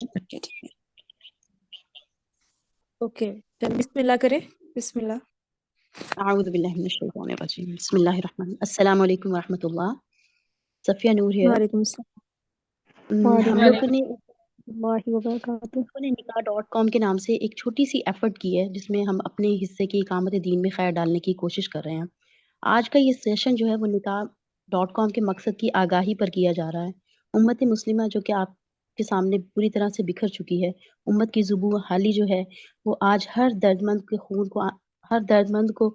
Okay ٹھیک ہے. Okay چل بسم اللہ کرے. بسم اللہ. اعوذ باللہ من الشیطان الرجیم. بسم اللہ الرحمن. السلام علیکم ورحمۃ اللہ. صفیہ نور ہے. وعلیکم السلام. ہم وعلیکم لوگوں نے اللہ وبرکاتہ. نکاح.com کے نام سے ایک چھوٹی سی ایفرٹ کی ہے جس میں ہم اپنے حصے کی اقامت دین میں خیر ڈالنے کی کوشش کر رہے ہیں. آج کا یہ سیشن جو ہے وہ نکاح.com کے مقصد کی آگاہی پر کیا جا رہا ہے. امت مسلمہ جو کہ آپ کے سامنے پوری طرح سے بکھر چکی ہے، امت کی ذبح حالی جو ہے وہ آج ہر درد مند کو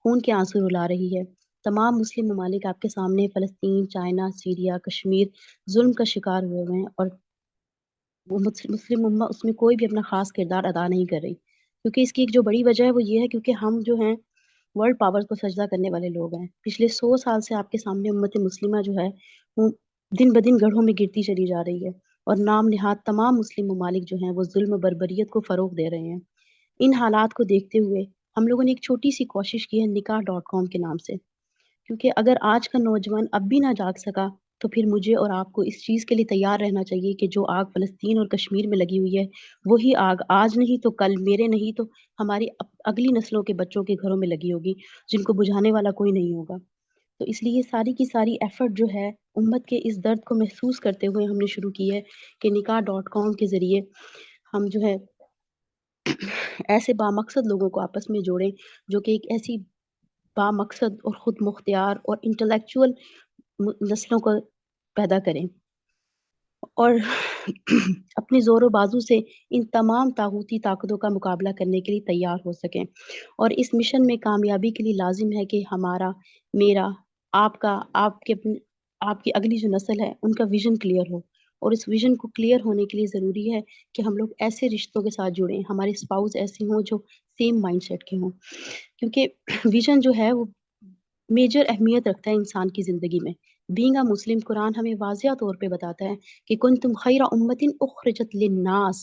خون کے آنسو رلا رہی ہے. تمام مسلم ممالک آپ کے سامنے فلسطین، چائنا، سیریا، کشمیر ظلم کا شکار ہوئے ہیں اور وہ مسلم امہ اس میں کوئی بھی اپنا خاص کردار ادا نہیں کر رہی. کیونکہ اس کی ایک جو بڑی وجہ ہے وہ یہ ہے کیونکہ ہم جو ہیں ورلڈ پاور کو سجدہ کرنے والے لوگ ہیں. پچھلے 100 سال سے آپ کے سامنے امت مسلمہ جو ہے وہ دن بدن گڑھوں میں گرتی چلی جا رہی ہے اور نام نہاد تمام مسلم ممالک جو ہیں وہ ظلم و بربریت کو فروغ دے رہے ہیں. ان حالات کو دیکھتے ہوئے ہم لوگوں نے ایک چھوٹی سی کوشش کی ہے نکاح.com کے نام سے. کیونکہ اگر آج کا نوجوان اب بھی نہ جاگ سکا تو پھر مجھے اور آپ کو اس چیز کے لیے تیار رہنا چاہیے کہ جو آگ فلسطین اور کشمیر میں لگی ہوئی ہے وہی آگ آج نہیں تو کل، میرے نہیں تو ہماری اگلی نسلوں کے بچوں کے گھروں میں لگی ہوگی جن کو بجھانے والا کوئی نہیں ہوگا. تو اس لیے ساری کی ساری ایفرٹ جو ہے امت کے اس درد کو محسوس کرتے ہوئے ہم نے شروع کی ہے کہ نکاح.com کے ذریعے ہم جو ہے ایسے بامقصد لوگوں کو آپس میں جوڑیں جو کہ ایک ایسی بامقصد اور خود مختار اور انٹلیکچوئل نسلوں کو پیدا کریں اور اپنے زور و بازو سے ان تمام طاغوتی طاقتوں کا مقابلہ کرنے کے لیے تیار ہو سکیں. اور اس مشن میں کامیابی کے لیے لازم ہے کہ ہمارا، میرا، آپ کا، آپ کی اگلی جو نسل ہے ان کا ویژن کلیئر ہو. اور اس ویژن کو کلیئر ہونے کے لیے ضروری ہے کہ ہم لوگ ایسے رشتوں کے ساتھ جڑیں، ہمارے اسپاؤس ایسے ہوں جو سیم مائنڈ سیٹ کے ہوں. کیونکہ ویژن جو ہے وہ میجر اہمیت رکھتا ہے انسان کی زندگی میں. بینگ اے مسلم، قرآن ہمیں واضح طور پہ بتاتا ہے کہ کنتم خیر امت اخرجت للناس،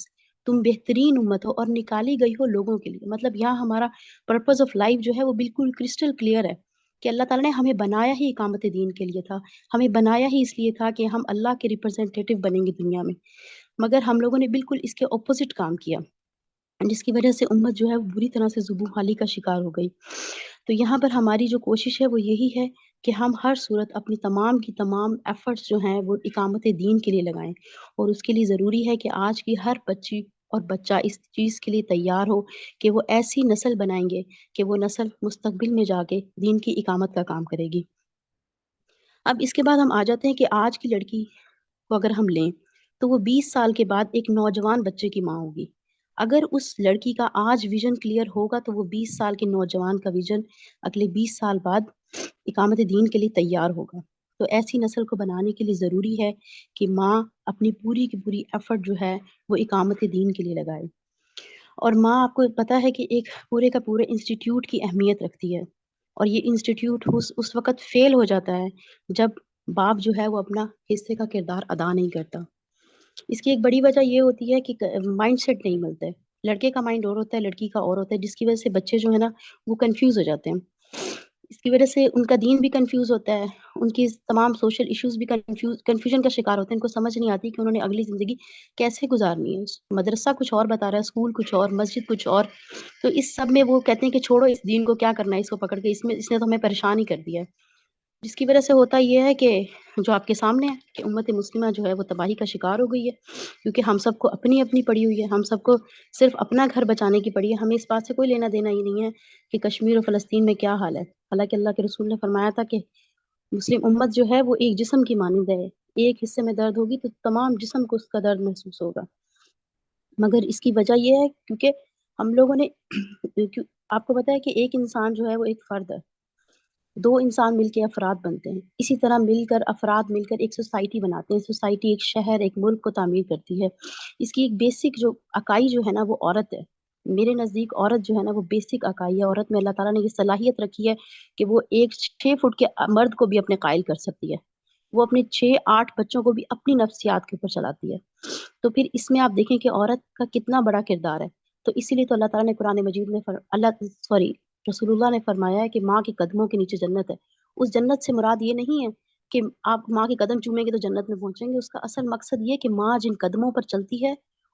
تم بہترین امت ہو اور نکالی گئی ہو لوگوں کے لیے. مطلب یہاں ہمارا پرپز آف لائف جو ہے وہ بالکل کرسٹل کلیئر ہے کہ اللہ تعالیٰ نے ہمیں بنایا ہی اقامت دین کے لیے تھا، ہمیں بنایا ہی اس لیے تھا کہ ہم اللہ کے ریپرزینٹیٹیو بنیں گے دنیا میں. مگر ہم لوگوں نے بالکل اس کے اپوزٹ کام کیا جس کی وجہ سے امت جو ہے وہ بری طرح سے ذبح حالی کا شکار ہو گئی. تو یہاں پر ہماری جو کوشش ہے وہ یہی ہے کہ ہم ہر صورت اپنی تمام کی تمام ایفرٹس جو ہیں وہ اقامت دین کے لیے لگائیں. اور اس کے لیے ضروری ہے کہ آج کی ہر بچی اور بچہ اس چیز کے لیے تیار ہو کہ وہ ایسی نسل بنائیں گے کہ وہ نسل مستقبل میں جا کے دین کی اقامت کا کام کرے گی. اب اس کے بعد ہم آ جاتے ہیں کہ آج کی لڑکی کو اگر ہم لیں تو وہ 20 سال کے بعد ایک نوجوان بچے کی ماں ہوگی. اگر اس لڑکی کا آج ویژن کلیئر ہوگا تو وہ 20 سال کے نوجوان کا ویژن اگلے 20 سال بعد اقامت دین کے لیے تیار ہوگا. تو ایسی نسل کو بنانے کے لیے ضروری ہے کہ ماں اپنی پوری کی پوری ایفرٹ جو ہے وہ اقامت دین کے لیے لگائے. اور ماں آپ کو پتہ ہے کہ ایک پورے کا پورے انسٹیٹیوٹ کی اہمیت رکھتی ہے. اور یہ انسٹیٹیوٹ اس وقت فیل ہو جاتا ہے جب باپ جو ہے وہ اپنا حصے کا کردار ادا نہیں کرتا. اس کی ایک بڑی وجہ یہ ہوتی ہے کہ مائنڈ سیٹ نہیں ملتا ہے. لڑکے کا مائنڈ اور ہوتا ہے، لڑکی کا اور ہوتا ہے، جس کی وجہ سے بچے جو ہے نا وہ کنفیوز ہو جاتے ہیں. اس کی وجہ سے ان کا دین بھی کنفیوز ہوتا ہے، ان کی تمام سوشل ایشوز بھی کنفیوژن کا شکار ہوتے ہیں. ان کو سمجھ نہیں آتی کہ انہوں نے اگلی زندگی کیسے گزارنی ہے. مدرسہ کچھ اور بتا رہا ہے، اسکول کچھ اور، مسجد کچھ اور. تو اس سب میں وہ کہتے ہیں کہ چھوڑو اس دین کو، کیا کرنا ہے اس کو پکڑ کے، اس نے تو ہمیں پریشان ہی کر دیا ہے. جس کی وجہ سے ہوتا یہ ہے کہ جو آپ کے سامنے ہے کہ امت مسلمہ جو ہے وہ تباہی کا شکار ہو گئی ہے. کیونکہ ہم سب کو اپنی اپنی پڑی ہوئی ہے، ہم سب کو صرف اپنا گھر بچانے کی پڑی ہے. ہمیں اس بات سے کوئی لینا دینا ہی نہیں ہے کہ کشمیر اور فلسطین میں کیا حال ہے. حالانکہ اللہ کے رسول نے فرمایا تھا کہ مسلم امت جو ہے وہ ایک جسم کی مانند ہے، ایک حصے میں درد ہوگی تو تمام جسم کو اس کا درد محسوس ہوگا. مگر اس کی وجہ یہ ہے کیونکہ ہم لوگوں نے آپ کو پتہ ہے کہ ایک انسان جو ہے وہ ایک فرد ہے، 2 انسان مل کے افراد بنتے ہیں. اسی طرح مل کر افراد مل کر ایک سوسائٹی بناتے ہیں. سوسائٹی ایک شہر، ایک ملک کو تعمیر کرتی ہے. اس کی ایک بیسک جو اکائی جو ہے نا وہ عورت ہے. میرے نزدیک عورت جو ہے نا وہ بیسک اکائی ہے. عورت میں اللہ تعالیٰ نے یہ صلاحیت رکھی ہے کہ وہ ایک 6 فٹ کے مرد کو بھی اپنے قائل کر سکتی ہے. وہ اپنے 6-8 بچوں کو بھی اپنی نفسیات کے اوپر چلاتی ہے. تو پھر اس میں آپ دیکھیں کہ عورت کا کتنا بڑا کردار ہے. تو اسی لیے تو اللہ تعالیٰ نے قرآن مجید میں رسول اللہ نے فرمایا ہے کہ ماں کے قدموں کے نیچے جنت ہے. اس جنت سے مراد یہ نہیں ہے کہ آپ ماں کے قدم چومیں گے تو جنت میں پہنچیں گے. اس کا اصل مقصد یہ کہ ماں جن قدموں پر چلتی ہے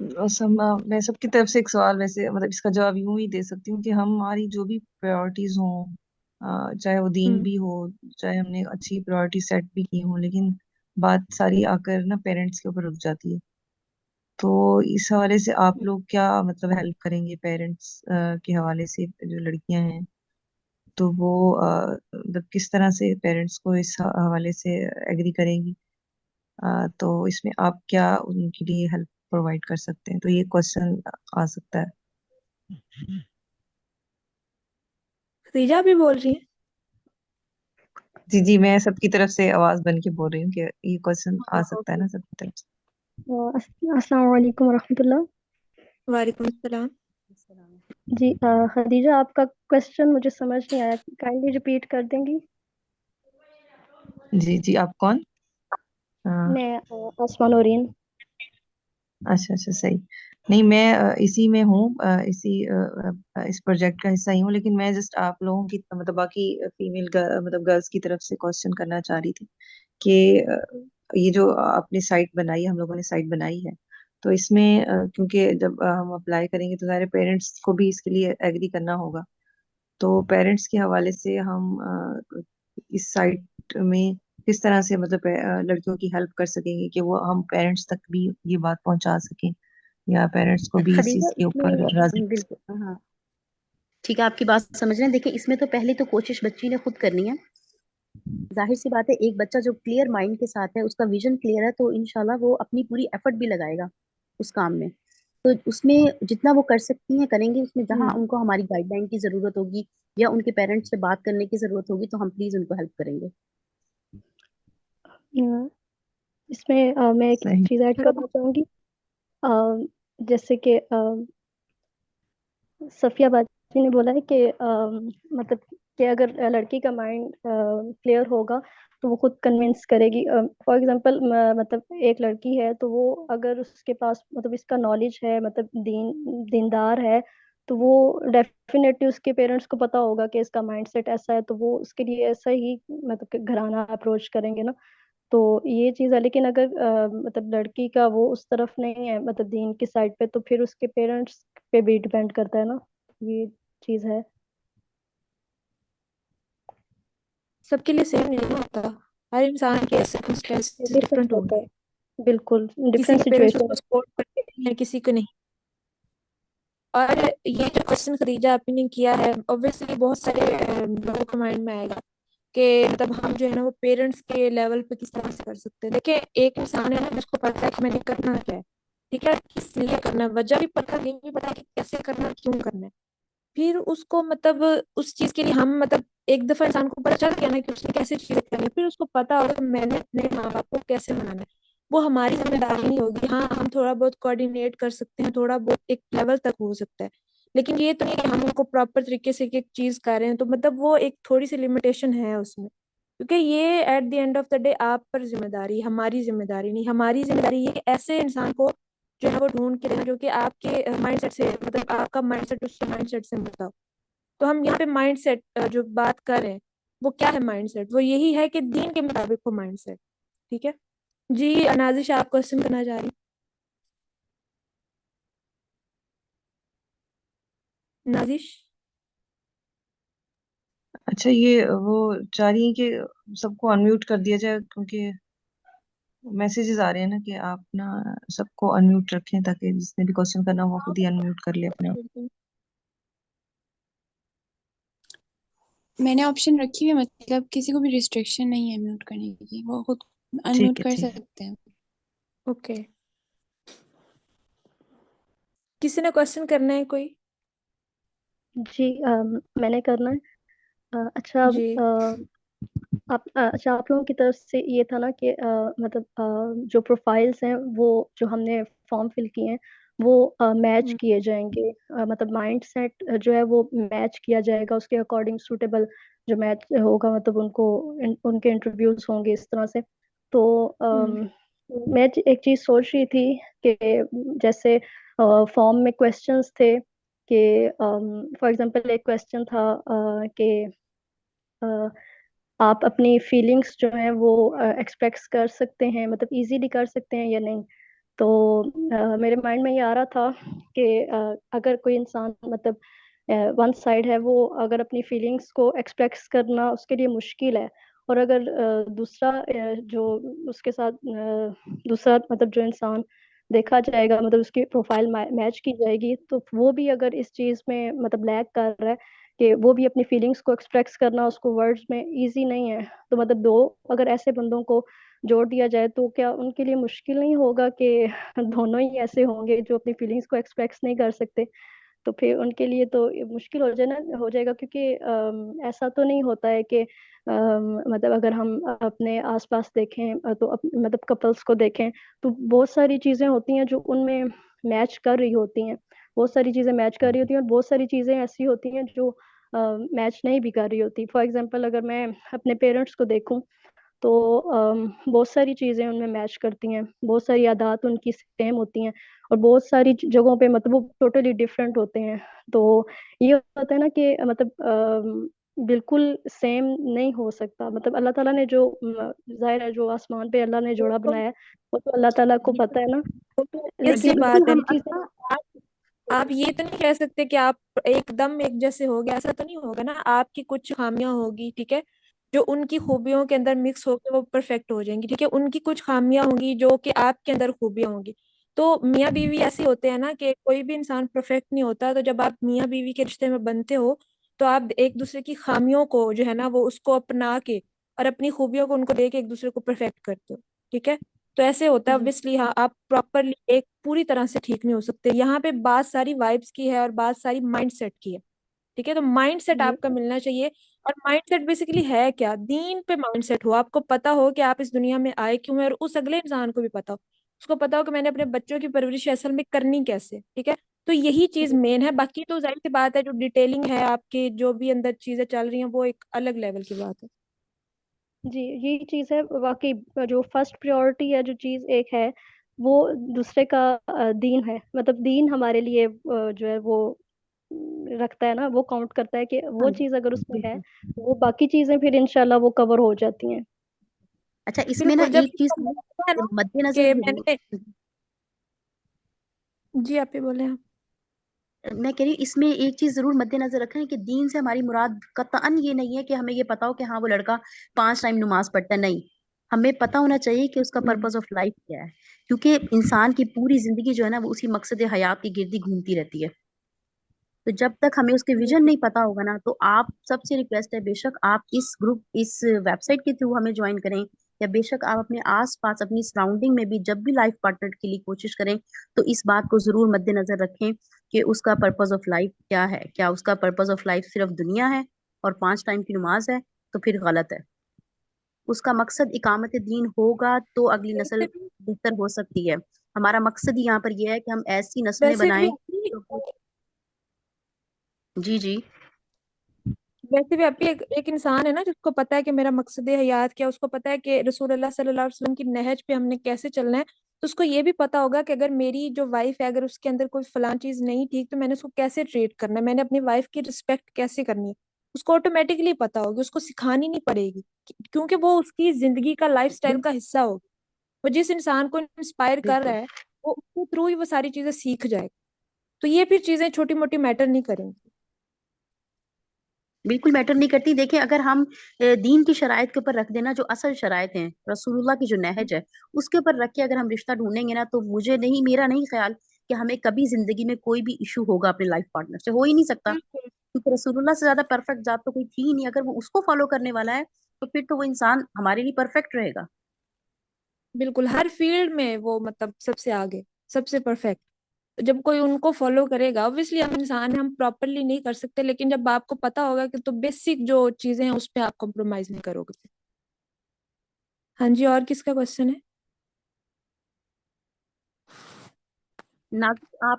میں سب کی طرف سے ایک سوال ویسے مطلب اس کا جواب یوں ہی دے سکتی ہوں کہ ہماری جو بھی پریورٹیز ہوں، چاہے وہ دین بھی ہو، چاہے ہم نے اچھی پریورٹی سیٹ بھی کی ہوں، لیکن بات ساری آ کر نا پیرنٹس کے اوپر رک جاتی ہے. تو اس حوالے سے آپ لوگ کیا مطلب ہیلپ کریں گے پیرنٹس کے حوالے سے؟ جو لڑکیاں ہیں تو وہ مطلب کس طرح سے پیرنٹس کو اس حوالے سے ایگری کریں گی؟ تو اس میں آپ کیا ان کے لیے ہیلپ پرووائڈ کر سکتے ہیں؟ تو یہ کوشچن آ سکتا ہے. خدیجہ بھی بول رہی ہیں. جی جی، میں سب کی طرف سے آواز بن کے بول رہی ہوں کہ یہ کوشچن آ سکتا ہے نا سب کی طرف سے. السلام علیکم ورحمۃ اللہ. وعلیکم السلام. جی خدیجہ، آپ کا کوشچن مجھے سمجھ نہیں آیا، کائنڈلی ریپیٹ کر دیں گی؟ جی جی، آپ کون؟ میں آسمان اورین. اچھا اچھا، صحیح. نہیں، میں اسی میں ہوں، اسی اس پروجیکٹ کا حصہ ہی ہوں، لیکن میں جسٹ آپ لوگوں کی مطلب باقی فیمیل مطلب گرلس کی طرف سے کوشچن کرنا چاہ رہی تھی کہ یہ جو آپ نے سائٹ بنائی ہے، ہم لوگوں نے سائٹ بنائی ہے، تو اس میں کیونکہ جب ہم اپلائی کریں گے تو سارے پیرنٹس کو بھی اس کے لیے ایگری کرنا ہوگا. تو پیرنٹس کے حوالے سے ہم اس سائٹ میں کس طرح سے مطلب لڑکیوں کی ہیلپ کر سکیں گے کہ وہ ہم پیرنٹس تک بھی یہ بات پہنچا سکیں، یا پیرنٹس کو بھی اس خدیجہ چیز کے اس میں اوپر راضی؟ بالکل ہاں ٹھیک ہے، آپ کی بات سمجھ رہے ہیں. دیکھیں، اس میں تو پہلے تو کوشش بچی نے خود کرنی ہے. ظاہر سی بات ہے، ایک بچہ جو کلیئر مائنڈ کے ساتھ ہے، اس کا ویژن کلیئر ہے، تو انشاءاللہ وہ اپنی پوری ایفرٹ بھی لگائے گا اس کام میں. تو اس میں جتنا وہ کر سکتی ہیں کریں گے. اس میں جہاں ان کو ہماری گائیڈ لائن کی ضرورت ہوگی یا ان کے پیرنٹس سے بات کرنے کی ضرورت ہوگی تو ہم پلیز ان کو ہیلپ کریں گے. اس میں میں ایک صحیح. چیز ایڈ کرنا چاہوں گی. جیسے کہ صفیہ باجی نے بولا ہے کہ مطلب کہ اگر لڑکی کا مائنڈ کلیئر ہوگا تو وہ خود کنونس کرے گی. فار ایگزامپل مطلب ایک لڑکی ہے تو وہ اگر اس کے پاس مطلب اس کا نالج ہے، مطلب دیندار ہے، تو وہ ڈیفینیٹلی اس کے پیرنٹس کو پتا ہوگا کہ اس کا مائنڈ سیٹ ایسا ہے، تو وہ اس کے لیے ایسا ہی مطلب کہ گھرانہ اپروچ کریں گے نا. تو یہ چیز ہے. لیکن اگر مطلب لڑکی کا وہ اس طرف نہیں ہے مطلب دین کی سائڈ پہ، تو پھر اس کے پیرنٹس پہ بھی ڈیپینڈ کرتا ہے نا. یہ چیز ہے. سب کے لیے سیم نہیں ہوتا، ہر انسان کے سرکمسٹانس ڈفرینٹ ڈفرینٹ ہوں ہوتا گے. ہے، بالکل کسی ڈفرینٹ کے پیرنٹس اس سچویشن. کو سپورٹ کرتے ہیں، کسی کو نہیں. اور یہ جو کوشچن خدیجہ آپ نے کیا ہے، اوبویسلی بہت سارے لوگوں کے مائنڈ میں آئے گا کہ مطلب ہم جو ہے نا وہ پیرنٹس کے لیول پہ کس طرح سے کر سکتے ہیں. دیکھیں، ایک انسان ہے نا جس کو پتا ہے کہ میں نے کرنا کیا ہے، ٹھیک ہے، کس لیے کرنا ہے، وجہ بھی پتا، یہ بھی پتا کہ کیسے کرنا، کیوں کرنا ہے. پھر اس کو مطلب اس چیز کے لیے ہم مطلب ایک دفعہ انسان کو پتا چل گیا نا کہ اس نے کیسے چیزیں کرنی ہے، پھر اس کو پتا ہوگا کہ میں نے اپنے ماں باپ کو کیسے منانا ہے. وہ ہماری ذمہ داری نہیں ہوگی. ہاں، ہم تھوڑا بہت کوآرڈینیٹ کر سکتے ہیں، تھوڑا بہت ایک لیول تک ہو سکتا ہے، لیکن یہ تو نہیں کہ ہم ان کو پراپر طریقے سے ایک چیز کر رہے ہیں. تو مطلب وہ ایک تھوڑی سی لمیٹیشن ہے اس میں، کیونکہ یہ at the end of the day آپ پر ذمہ داری، ہماری ذمہ داری نہیں. ہماری ذمہ داری یہ کہ ایسے انسان کو جو ہے وہ ڈھونڈ کے دیں جو کہ آپ کے مائنڈ سیٹ سے مطلب آپ کا مائنڈ سیٹ اس کے مائنڈ سیٹ سے ملتا ہو. تو ہم یہاں پہ مائنڈ سیٹ جو بات کر رہے ہیں وہ کیا ہے؟ مائنڈ سیٹ وہ یہی ہے کہ دین کے مطابق ہو مائنڈ سیٹ. ٹھیک ہے جی. نازش، آپ کوشچن کرنا چاہ رہی ہیں؟ نازش. اچھا، یہ وہ چاہ رہی ہیں کہ سب کو انمیوٹ کر دیا جائے، کیونکہ میسیجز آ رہے ہیں نا کہ آپ نا سب کو انمیوٹ رکھیں تاکہ جس نے بھی کوشچن کرنا ہو وہ خود ہی انمیوٹ کر لے اپنے آپ. میں نے آپشن رکھی ہوئی، مطلب کسی کو بھی ریسٹرکشن نہیں ہے میوٹ کرنے کی، وہ خود انمیوٹ ٹھیک ہے، کر ٹھیک ہے. سکتے ہیں. اوکے. کسی نے کوشچن کرنا ہے کوئی؟ جی میں نے کرنا ہے. اچھا جی. آپ لوگوں کی طرف سے یہ تھا نا کہ مطلب جو پروفائلس ہیں وہ جو ہم نے فارم فل کیے ہیں وہ میچ کیے جائیں گے. مطلب مائنڈ سیٹ جو ہے وہ میچ کیا جائے گا اس کے اکارڈنگ، سوٹیبل جو میچ ہوگا مطلب ان کے انٹرویوز ہوں گے اس طرح سے. تو میں ایک چیز سوچ رہی تھی کہ جیسے فارم میں کویسچنس تھے کہ فار ایگزامپل ایک کویسچن تھا کہ آپ اپنی فیلنگس جو ہیں وہ ایکسپریس کر سکتے ہیں، مطلب ایزیلی کر سکتے ہیں یا نہیں. تو میرے مائنڈ میں یہ آ رہا تھا کہ اگر کوئی انسان مطلب ون سائڈ ہے، وہ اگر اپنی فیلنگس کو ایکسپریس کرنا اس کے لیے مشکل ہے، اور اگر دوسرا جو اس کے ساتھ دوسرا مطلب جو انسان دیکھا جائے گا، مطلب اس کی پروفائل میچ کی جائے گی، تو وہ بھی اگر اس چیز میں مطلب لیگ کر رہا ہے کہ وہ بھی اپنی فیلنگس کو ایکسپریس کرنا اس کو ورڈز میں ایزی نہیں ہے، تو مطلب دو اگر ایسے بندوں کو جوڑ دیا جائے تو کیا ان کے لیے مشکل نہیں ہوگا کہ دونوں ہی ایسے ہوں گے جو اپنی فیلنگس کو ایکسپریس نہیں کر سکتے؟ تو پھر ان کے لیے تو مشکل ہو جائے گا، کیونکہ ایسا تو نہیں ہوتا ہے کہ مطلب اگر ہم اپنے آس پاس دیکھیں تو مطلب کپلس کو دیکھیں تو بہت ساری چیزیں ہوتی ہیں جو ان میں میچ کر رہی ہوتی ہیں، بہت ساری چیزیں میچ کر رہی ہوتی ہیں، اور بہت ساری چیزیں ایسی ہوتی ہیں جو میچ نہیں بھی کر رہی ہوتی. فار ایگزامپل اگر میں اپنے پیرنٹس کو دیکھوں تو بہت ساری چیزیں ان میں میچ کرتی ہیں، بہت ساری عادات ان کی سیم ہوتی ہیں، اور بہت ساری جگہوں پہ مطلب وہ ٹوٹلی ڈفرینٹ ہوتے ہیں. تو یہ ہوتا ہے نا کہ مطلب بالکل سیم نہیں ہو سکتا. مطلب اللہ تعالیٰ نے جو ظاہر ہے جو آسمان پہ اللہ نے جوڑا تو بنایا ہے وہ تو اللہ تعالیٰ کو یہ پتہ ہے نا، وہ تو ایسی لیکن بالکل بات ہے. ہم یہ چیزیں آپ یہ تو نہیں کہہ سکتے کہ آپ ایک دم ایک جیسے ہو گیا، ایسا تو نہیں ہوگا نا. آپ کی کچھ خامیاں ہوگی، ٹھیک ہے، جو ان کی خوبیوں کے اندر مکس ہو کے وہ پرفیکٹ ہو جائیں گی، ٹھیک ہے. ان کی کچھ خامیاں ہوں گی جو کہ آپ کے اندر خوبیاں ہوں گی. تو میاں بیوی ایسے ہوتے ہیں نا کہ کوئی بھی انسان پرفیکٹ نہیں ہوتا. تو جب آپ میاں بیوی کے رشتے میں بنتے ہو تو آپ ایک دوسرے کی خامیوں کو جو ہے نا وہ اس کو اپنا کے اور اپنی خوبیوں کو ان کو دے کے ایک دوسرے کو پرفیکٹ کرتے ہو، ٹھیک ہے. تو ایسے ہوتا ہے جی obviously. ہاں، آپ پراپرلی ایک پوری طرح سے ٹھیک نہیں ہو سکتے. یہاں پہ بات ساری وائبس کی ہے اور بات ساری مائنڈ سیٹ کی ہے، ٹھیک ہے. تو مائنڈ سیٹ جی آپ کا ملنا چاہیے. اور مائنڈ سیٹ بیسیکلی ہے کیا؟ دین پہ مائنڈ سیٹ ہو. آپ کو پتا ہو کہ آپ اس دنیا میں آئے کیوں ہیں، اور اس اگلے انسان کو بھی پتا ہو، اس کو پتا ہو کہ میں نے اپنے بچوں کی پرورش اصل میں کرنی کیسے، ٹھیک ہے. تو یہی چیز جی مین ہے. باقی تو ظاہر سی بات ہے جو ڈیٹیلنگ ہے آپ کے جو بھی اندر چیزیں چل رہی ہیں وہ ایک الگ لیول کی بات ہے. جی یہی چیز ہے واقعی. جو فرسٹ پریورٹی ہے جو چیز ایک ہے وہ دوسرے کا دین ہے. مطلب دین ہمارے لیے جو ہے وہ رکھتا ہے نا، وہ کاؤنٹ کرتا ہے کہ ہاں وہ چیز اگر اس میں ہے بالکل. وہ باقی چیزیں پھر انشاءاللہ وہ کور ہو جاتی ہیں. اچھا اس میں نا بالکل. جب ایک چیز ہے نا مد نظر کہ میں ضرور. نے جی آپ ہی بولے ہیں. میں کہہ رہی ہوں اس میں ایک چیز ضرور مد نظر رکھیں کہ دین سے ہماری مراد قطعاً یہ نہیں ہے کہ ہمیں یہ پتا ہو کہ ہاں وہ لڑکا 5 ٹائم نماز پڑھتا ہے. نہیں، ہمیں پتا ہونا چاہیے کہ اس کا پرپز آف لائف کیا ہے، کیونکہ انسان کی پوری زندگی جو ہے نا وہ اسی مقصد حیات کی گردی گھومتی رہتی ہے. تو جب تک ہمیں اس کے ویژن بالکل نہیں پتا ہوگا نا، تو آپ سب سے ریکویسٹ ہے بے شک آپ اس گروپ اس ویب سائٹ کے تھرو ہمیں جوائن کریں، یا بے شک آپ اپنے آس پاس اپنی سراؤنڈنگ میں بھی جب بھی لائف پارٹنر کے لیے کوشش کریں تو اس بات کو ضرور مد نظر رکھیں کہ اس کا پرپز آف لائف کیا ہے. کیا اس کا پرپز آف لائف صرف دنیا ہے اور 5 ٹائم کی نماز ہے؟ تو پھر غلط ہے. اس کا مقصد اقامت دین ہوگا تو اگلی نسل ویسے بھی بہتر ہو سکتی ہے. ہمارا مقصد ہی یہاں پر یہ ہے کہ ہم ایسی نسلیں ویسے بھی بنائیں. اپنی جی جی ویسے بھی ابھی ایک انسان ہے نا جس کو پتا ہے کہ میرا مقصد حیات کیا، اس کو پتا ہے کہ رسول اللہ صلی اللہ علیہ وسلم کی نہج پہ ہم نے کیسے چلنا ہے. تو اس کو یہ بھی پتا ہوگا کہ اگر میری جو وائف ہے اگر اس کے اندر کوئی فلاں چیز نہیں ٹھیک تو میں نے اس کو کیسے ٹریٹ کرنا ہے، میں نے اپنی وائف کی رسپیکٹ کیسے کرنی ہے. اس کو آٹومیٹکلی پتا ہوگی، اس کو سکھانی نہیں پڑے گی، کیونکہ وہ اس کی زندگی کا لائف سٹائل کا حصہ ہوگی. وہ جس انسان کو انسپائر کر بالکل رہا ہے وہ اس کے تھرو ہی وہ ساری چیزیں سیکھ جائے گا. تو یہ پھر چیزیں چھوٹی موٹی میٹر نہیں کریں گی. بالکل میٹر نہیں کرتی. دیکھیں اگر ہم دین کی شرائط کے اوپر رکھ دینا، جو اصل شرائط ہیں رسول اللہ کی جو نہج ہے اس کے اوپر رکھ کے اگر ہم رشتہ ڈھونڈیں گے نا، تو میرا نہیں خیال کہ ہمیں کبھی زندگی میں کوئی بھی ایشو ہوگا اپنے لائف پارٹنر سے. ہو ہی نہیں سکتا، بالکل کیونکہ رسول اللہ سے زیادہ پرفیکٹ ذات تو کوئی تھی ہی نہیں. اگر وہ اس کو فالو کرنے والا ہے تو پھر تو وہ انسان ہمارے لیے پرفیکٹ رہے گا. بالکل ہر فیلڈ میں وہ مطلب سب سے آگے، سب سے پرفیکٹ. جب کوئی ان کو فالو کرے گا obviously ہم انسان ہیں، ہم پراپرلی نہیں کر سکتے، لیکن جب آپ کو پتا ہوگا کہ تو بیسک جو چیزیں ہیں اس پہ آپ کمپرومائز نہیں کرو گے. ہاں جی، اور کس کا کوشچن ہے؟ ناظر آپ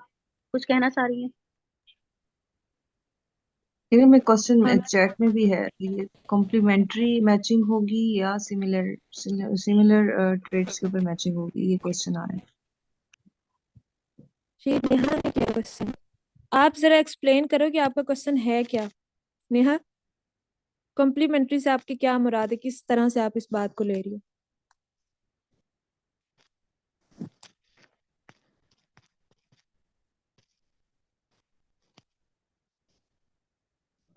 کچھ کہنا چاہ رہی ہیں؟ میں کوشچن ہاں چیٹ میں بھی ہے، یہ کمپلیمنٹری میچنگ ہوگی یا سملر ٹریٹس کے اوپر میچنگ ہوگی، یہ کوشچن آ رہا ہے. جی نیہا کا کیا کوشچن؟ آپ ذرا ایکسپلین کرو کہ آپ کا کوشچن ہے کیا. نیہا، کمپلیمنٹری سے آپ کی کیا مراد ہے، کس طرح سے آپ اس بات کو لے رہی ہو؟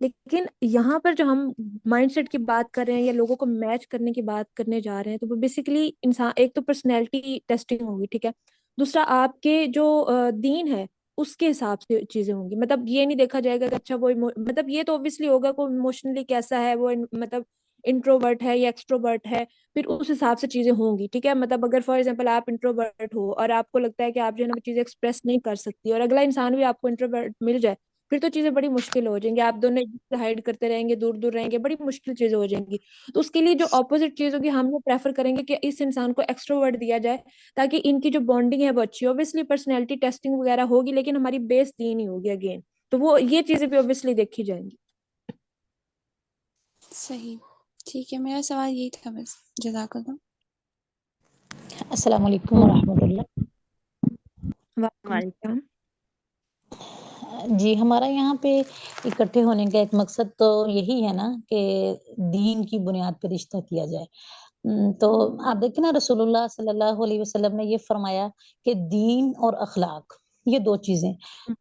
لیکن یہاں پر جو ہم مائنڈ سیٹ کی بات کر رہے ہیں یا لوگوں کو میچ کرنے کی بات کرنے جا رہے ہیں، تو وہ بیسیکلی انسان ایک تو پرسنالٹی ٹیسٹنگ ہوگی، ٹھیک ہے، دوسرا آپ کے جو دین ہے اس کے حساب سے چیزیں ہوں گی. مطلب یہ نہیں دیکھا جائے گا کہ اچھا وہ مطلب یہ تو اوبیسلی ہوگا کوئی ایموشنلی کیسا ہے وہ، مطلب انٹروورٹ ہے یا ایکسٹروورٹ ہے، پھر اس حساب سے چیزیں ہوں گی. ٹھیک ہے، مطلب اگر فار ایگزامپل آپ انٹروورٹ ہو اور آپ کو لگتا ہے کہ آپ جو ہے نا چیزیں ایکسپریس نہیں کر سکتی، اور اگلا انسان بھی آپ کو انٹروورٹ مل جائے، پھر تو چیزیں بڑی مشکل ہو جائیں گی. آپ دونوں ایک دوسرے ہائڈ کرتے رہیں گے، دور دور رہیں گے، بڑی مشکل چیزیں ہو جائیں گی. تو اس کے لیے جو اپوزٹ چیز ہوگی ہم وہ پریفر کریں گے کہ اس انسان کو ایکسٹروورٹ دیا جائے، تاکہ ان کی جو بانڈنگ ہے وہ اچھی ہو. اوبیسلی پرسنالٹی ٹیسٹنگ وغیرہ ہوگی، لیکن ہماری بیس دین ہی ہوگی اگین، تو وہ یہ چیزیں بھی اوبیسلی دیکھی جائیں گی. صحیح. ٹھیک ہے، میرا سوال یہی تھا بس. جزاک اللہ. السلام علیکم ورحمۃ اللہ. وعلیکم. جی ہمارا یہاں پہ اکٹھے ہونے کا ایک مقصد تو یہی ہے نا کہ دین کی بنیاد پہ رشتہ کیا جائے. تو آپ دیکھیں نا رسول اللہ صلی اللہ علیہ وسلم نے یہ فرمایا کہ دین اور اخلاق یہ دو چیزیں.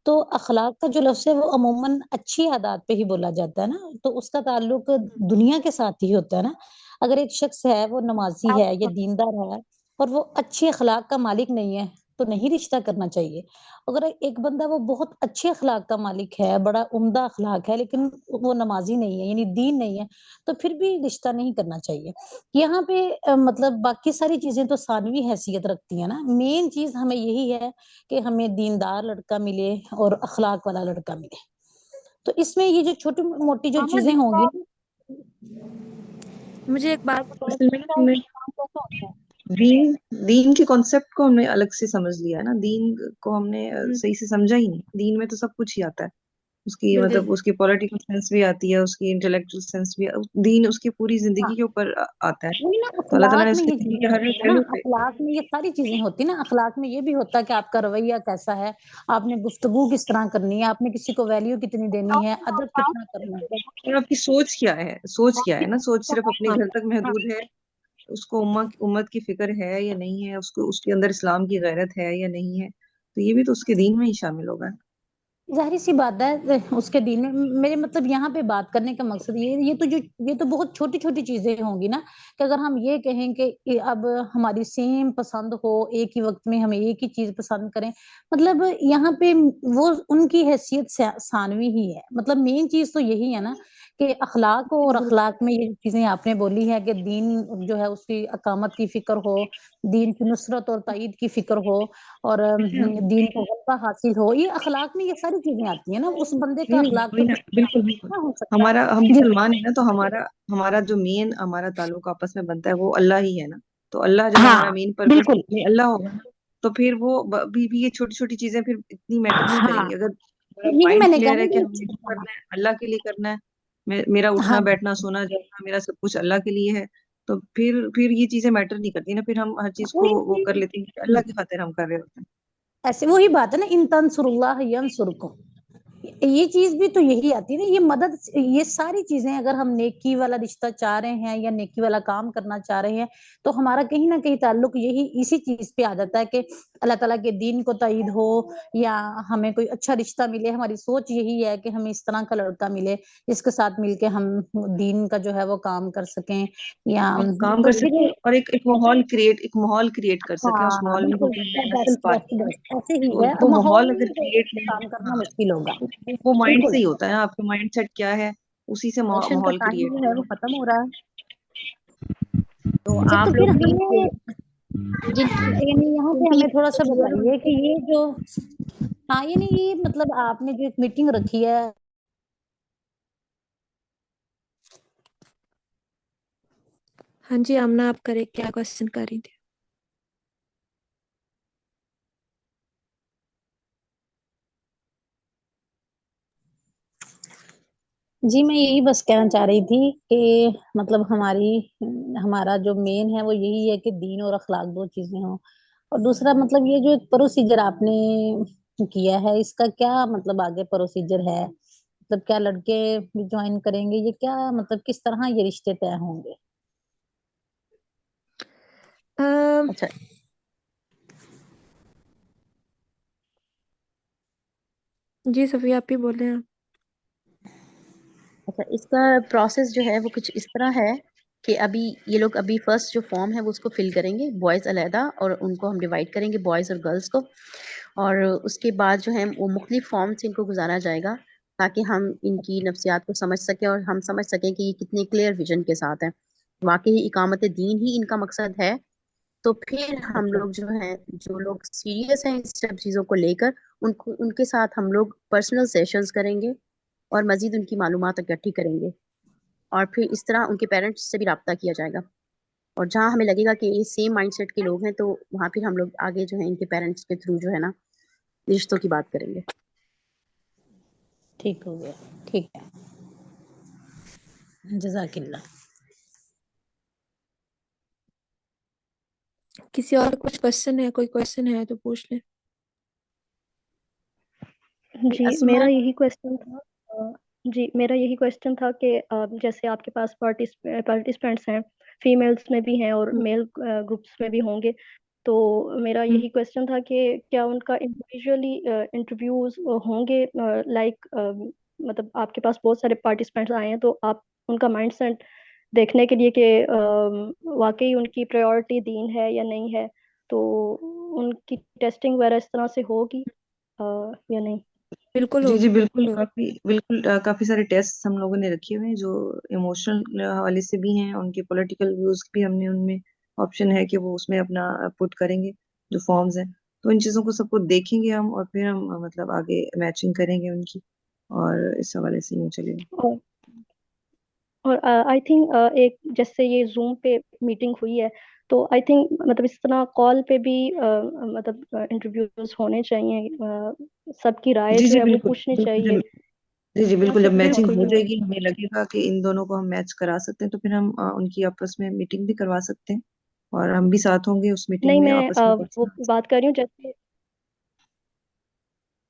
تو اخلاق کا جو لفظ ہے وہ عموماً اچھی عادات پہ ہی بولا جاتا ہے نا، تو اس کا تعلق دنیا کے ساتھ ہی ہوتا ہے نا. اگر ایک شخص ہے وہ نمازی ہے یا دیندار ہے اور وہ اچھے اخلاق کا مالک نہیں ہے تو نہیں رشتہ کرنا چاہیے. اگر ایک بندہ وہ بہت اچھے اخلاق کا مالک ہے، بڑا عمدہ اخلاق ہے، لیکن وہ نمازی نہیں ہے یعنی دین نہیں ہے، تو پھر بھی رشتہ نہیں کرنا چاہیے. یہاں پہ مطلب باقی ساری چیزیں تو ثانوی حیثیت رکھتی ہیں نا. مین چیز ہمیں یہی ہے کہ ہمیں دیندار لڑکا ملے اور اخلاق والا لڑکا ملے. تو اس میں یہ جو چھوٹی موٹی جو محمد چیزیں ہوں گی، مجھے ایک بات بتائیں، اصل میں رشتہ ہمیں کیسا ہوتا ہے؟ دین دین کے کانسیپٹ کو ہم نے الگ سے سمجھ لیا ہے نا. دین کو ہم نے صحیح سے سمجھا ہی نہیں. دین میں تو سب کچھ ہی آتا ہے. اس کی بالکل. مطلب اس کی پولیٹیکل سینس بھی آتی ہے، اس کی انٹلیکچوئل سینس بھی. دین اس کی پوری ہاں زندگی کے اوپر آتا ہے. وہی نا تو اللہ تعالیٰ نے اخلاق اس میں کی یہ زندگی چیزیں کے ہر ہوتی ہے نا. پہلو پہ اخلاق میں یہ ساری چیزیں ہوتی نا. اخلاق میں یہ بھی ہوتا ہے کہ آپ کا رویہ کیسا ہے، آپ نے گفتگو کس طرح کرنی ہے، آپ نے کسی کو ویلیو کتنی دینی ہے، ادب کتنا کرنا ہے. اور آپ کی سوچ کیا ہے. سوچ کیا ہے نا. سوچ صرف اپنے گھر تک محدود ہے، اس کو امت کی فکر ہے یا نہیں ہے، اس کے اندر اسلام کی غیرت ہے یا نہیں ہے، تو یہ بھی تو اس کے دین میں ہی شامل ہوگا. ظاہر سی بات ہے اس کے دین میں. میرے مطلب یہاں پہ بات کرنے کا مقصد یہ تو بہت چھوٹی چھوٹی چیزیں ہوں گی نا، کہ اگر ہم یہ کہیں کہ اب ہماری سیم پسند ہو، ایک ہی وقت میں ہمیں ایک ہی چیز پسند کریں، مطلب یہاں پہ وہ ان کی حیثیت ثانوی ہی ہے. مطلب مین چیز تو یہی ہے نا کہ اخلاق ہو، اور اخلاق میں یہ چیزیں آپ نے بولی ہے کہ دین جو ہے اس کی اقامت کی فکر ہو، دین کی نصرت اور تائید کی فکر ہو، اور دین کو غلبہ حاصل ہو. یہ اخلاق میں یہ ساری چیزیں آتی ہیں نا. اس بندے کا اخلاق وہی تو نا، بالکل بالکل. نہ ہو سکتا. ہم جی مسلمان ہیں نا، تو ہمارا جو ہمارا تعلق آپس میں بنتا ہے وہ اللہ ہی ہے نا. تو اللہ جب ہاں ہمارا مین پرپز بالکل. اللہ ہوگا نا، تو پھر وہ بھی یہ چھوٹی چھوٹی چیزیں پھر اتنی میٹر نہیں کریں ہاں گی. اگر یہی میں مائنڈ نے کلیئر کہا ہے کہ کہ ہمیں جو کرنا ہے اللہ کے لیے کرنا ہے، میرا اٹھنا ہاں بیٹھنا سونا جاگنا میرا سب کچھ اللہ کے لیے ہے، تو پھر یہ چیزیں میٹر نہیں کرتی نا. پھر ہم ہر چیز کو وہ کر لیتے ہیں کہ اللہ کی خاطر ہم کر رہے ہوتے ہیں. ایسے وہی بات ہے نا، ان تنصر اللہ ینصرکم. یہ چیز بھی تو یہی آتی ہے نا، یہ مدد. یہ ساری چیزیں اگر ہم نیکی والا رشتہ چاہ رہے ہیں یا نیکی والا کام کرنا چاہ رہے ہیں، تو ہمارا کہیں نہ کہیں تعلق یہی اسی چیز پہ آ جاتا ہے کہ اللہ تعالیٰ کے دین کو تائید ہو، یا ہمیں کوئی اچھا رشتہ ملے. ہماری سوچ یہی ہے کہ ہمیں اس طرح کا لڑکا ملے جس کے ساتھ مل کے ہم دین کا جو ہے وہ کام کر سکیں. یا ہم کام تو کر سکیں پھر اور ایک ماحول کریٹ کر سکیں. اس ہاں ماحول میں بالکل. ہوتی بس محنت بس پانی. بس ایسے ہی تو ہے. وہ ماحول ماحول میں اگر کریٹ نہیں کام کرنا ہاں مشکل ہوگا. وہ مائنڈ بالکل. سے ہی ہوتا ہے نا. آپ کا مائنڈ سیٹ کیا ہے، اسی سے سیشن کا ماحول ٹائم کریٹ جو ہے ہوگا. وہ ختم ہو رہا ہے، تو اچھا تو آپ پھر لوگ دین کے ہمیں جن یعنی یہاں پہ ہمیں تھوڑا سا بتائیے کہ یہ جو ہاں یعنی یہ مطلب آپ نے جو ایک میٹنگ رکھی ہے. ہاں جی آمنہ، آپ کرے کیا کوشچن کر رہی تھی؟ جی میں یہی بس کہنا چاہ رہی تھی کہ مطلب ہمارا جو مین ہے وہ یہی ہے کہ دین اور اخلاق دو چیزیں ہوں. اور دوسرا مطلب یہ جو ایک پروسیجر آپ نے کیا ہے، اس کا کیا مطلب آگے پروسیجر ہے؟ مطلب کیا لڑکے بھی جوائن کریں گے؟ یہ کیا مطلب کس طرح یہ رشتے طے ہوں گے؟ اچھا، جی صفیہ آپ ہی بولیں آپ. اچھا، اس کا پروسیس جو ہے وہ کچھ اس طرح ہے کہ ابھی یہ لوگ ابھی فرسٹ جو فارم ہے وہ اس کو فل کریں گے، بوائز علیحدہ، اور ان کو ہم ڈیوائڈ کریں گے بوائز اور گرلس کو، اور اس کے بعد جو ہے وہ مختلف فارم سے ان کو گزارا جائے گا تاکہ ہم ان کی نفسیات کو سمجھ سکیں اور ہم سمجھ سکیں کہ یہ کتنے کلیئر ویژن کے ساتھ ہیں، واقعی اقامت دین ہی ان کا مقصد ہے. تو پھر ہم لوگ جو ہیں، جو لوگ سیریس ہیں اس سب چیزوں کو لے کر، ان کے ساتھ ہم لوگ پرسنل سیشنز کریں گے اور مزید ان کی معلومات اکٹھی کریں گے، اور پھر اس طرح ان کے پیرنٹس سے بھی رابطہ کیا جائے گا، اور جہاں ہمیں لگے گا کہ یہ سیم مائنڈ سیٹ کے لوگ ہیں تو وہاں پھر ہم لوگ آگے جو ہے ان کے پیرنٹس کے تھرو جو ہے نا رشتوں کی بات کریں گے. ٹھیک ہو گیا، ٹھیک ہے، جزاک اللہ. کسی اور کچھ کوشچن ہے؟ کوئی کوشچن ہے تو پوچھ لیں. جی اسما، میرا یہی کویشچن تھا. جی میرا یہی کویشچن تھا کہ جیسے آپ کے پاس پارٹیسپینٹس ہیں، فیمیلس میں بھی ہیں اور میل گروپس میں بھی ہوں گے، تو میرا یہی کویشچن تھا کہ کیا ان کا انڈیویژلی انٹرویوز ہوں گے؟ لائک مطلب آپ کے پاس بہت سارے پارٹیسپینٹس آئے ہیں تو آپ ان کا مائنڈ سیٹ دیکھنے کے لیے کہ واقعی ان کی پرائیورٹی دین ہے یا نہیں ہے، تو ان کی ٹیسٹنگ وغیرہ اس طرح سے ہوگی یا نہیں؟ بالکل جی جی ہوگی، بالکل، بالکل ہوگی. کافی سارے ٹیسٹ ہم لوگوں نے رکھے ہوئے ہیں جو ایموشنل حوالے سے بھی ہیں، ان کے پولیٹیکل ویوز بھی ہم نے ان میں آپشن ہے کہ وہ اس میں اپنا پٹ کریں گے جو فارمز ہیں، تو ان چیزوں کو سب کو دیکھیں گے ہم، اور پھر ہم مطلب آگے میچنگ کریں گے ان کی، اور اس حوالے سے یوں چلے گا. اور آئی تھنک ایک جیسے یہ زوم پہ میٹنگ ہوئی ہے تو آئی تھنک مطلب اس طرح کال پہ بھی مطلب انٹرویوز ہونے چاہیے، سب کی رائے جی جو جی ہے وہ بالکل پوچھنی بالکل، چاہیے. جی بالکل، جب میچنگ بالکل ہو جائے بالکل. گی ہمیں لگے گا کہ ان دونوں کو ہم میچ کرا سکتے ہیں تو پھر ہم ان کی آپس میں میٹنگ بھی کروا سکتے ہیں، اور ہم بھی ساتھ ہوں گے اس میٹنگ نہیں میں میں آپس میں وہ پرسنل. بات کر رہی ہوں جیسے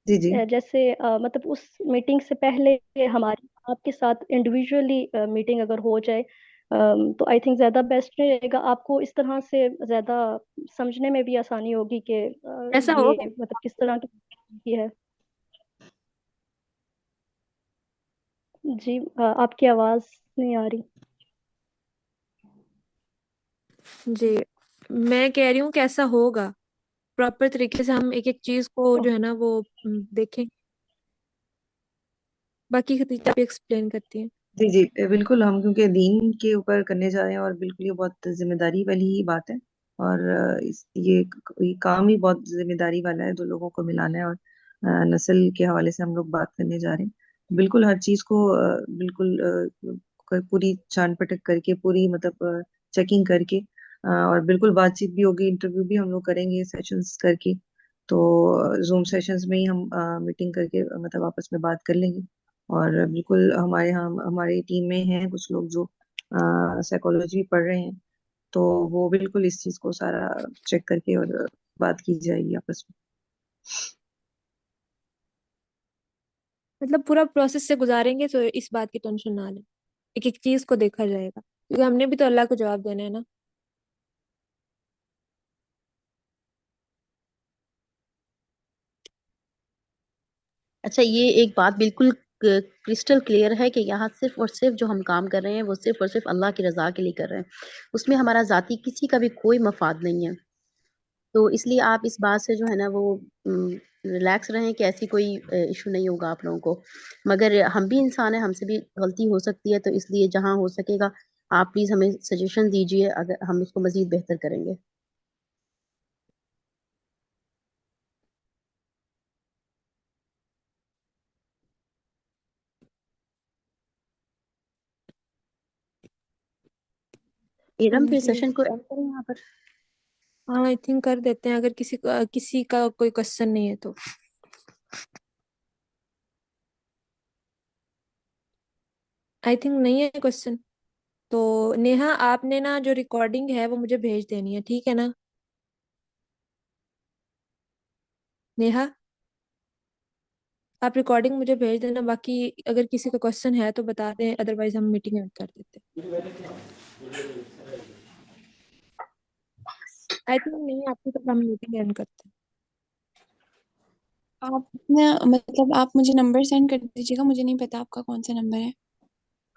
جی جی جیسے مطلب اس میٹنگ سے پہلے ہماری آپ کے ساتھ انڈیویژلی میٹنگ اگر ہو جائے تو آئی تھنک زیادہ بیسٹ رہے گا، آپ کو اس طرح سے زیادہ سمجھنے میں بھی آسانی ہوگی کہ ایسا یہ ہوگا. مطلب کس طرح کی ہے. جی آپ کی آواز نہیں آ رہی. جی میں کہہ رہی ہوں کہ ایسا ہوگا، پراپر طریقے سے ہم ایک ایک چیز کو جو ہے نا وہ دیکھیں. باقی خدیجہ بھی ایکسپلین کرتی ہیں. جی جی بالکل، ہم کیونکہ دین کے اوپر کرنے جا رہے ہیں اور بالکل یہ بہت ذمہ داری والی ہی بات ہے، اور یہ کام ہی بہت ذمہ داری والا ہے، دو لوگوں کو ملانا ہے، اور نسل کے حوالے سے ہم لوگ بات کرنے جا رہے ہیں. بالکل ہر چیز کو بالکل پوری چھان پٹک کر کے، پوری مطلب چیکنگ کر کے، اور بالکل بات چیت بھی ہوگی، انٹرویو بھی ہم لوگ کریں گے سیشنز کر کے، تو زوم سیشنز میں ہی ہم میٹنگ کر کے مطلب آپس میں بات کر لیں گے. اور بالکل ہماری ٹیم میں ہیں کچھ لوگ جو سائیکولوجی پڑھ رہے ہیں، تو وہ بالکل اس چیز کو سارا چیک کر کے اور بات کی جائے گی آپس میں. مطلب پورا پروسیس سے گزاریں گے تو اس بات کی ٹینشن نہ لیں، ایک ایک چیز کو دیکھا جائے گا کیونکہ ہم نے بھی تو اللہ کو جواب دینا ہے نا. اچھا، یہ ایک بات بالکل کرسٹل کلیئر ہے کہ یہاں صرف اور صرف جو ہم کام کر رہے ہیں وہ صرف اور صرف اللہ کی رضا کے لیے کر رہے ہیں، اس میں ہمارا ذاتی کسی کا بھی کوئی مفاد نہیں ہے. تو اس لیے آپ اس بات سے جو ہے نا وہ ریلیکس رہیں کہ ایسی کوئی ایشو نہیں ہوگا آپ لوگوں کو، مگر ہم بھی انسان ہیں، ہم سے بھی غلطی ہو سکتی ہے، تو اس لیے جہاں ہو سکے گا آپ پلیز ہمیں سجیشن دیجیے، اگر ہم اس کو مزید بہتر کریں گے. ارم پھر جی سیشن کو اینڈ کریں یہاں پر. ہاں آئی تھنک کر دیتے ہیں اگر کسی کا کوئی کوشچن نہیں ہے تو. آئی تھنک نہیں ہے کوشچن، تو نیہا آپ نے نا جو ریکارڈنگ ہے وہ مجھے بھیج دینی ہے، ٹھیک ہے نا نیہا؟ آپ ریکارڈنگ مجھے بھیج دینا، باقی اگر کسی کا کوشچن ہے تو بتا دیں، ادروائز ہم میٹنگ اینڈ کر دیتے. آئی تھنک نہیں، آپ کی طرف ہم میٹنگ اینڈ کرتے ہیں. آپ نے مطلب آپ مجھے نمبر سینڈ کر دیجیے گا، مجھے نہیں پتا آپ کا کون سا نمبر ہے.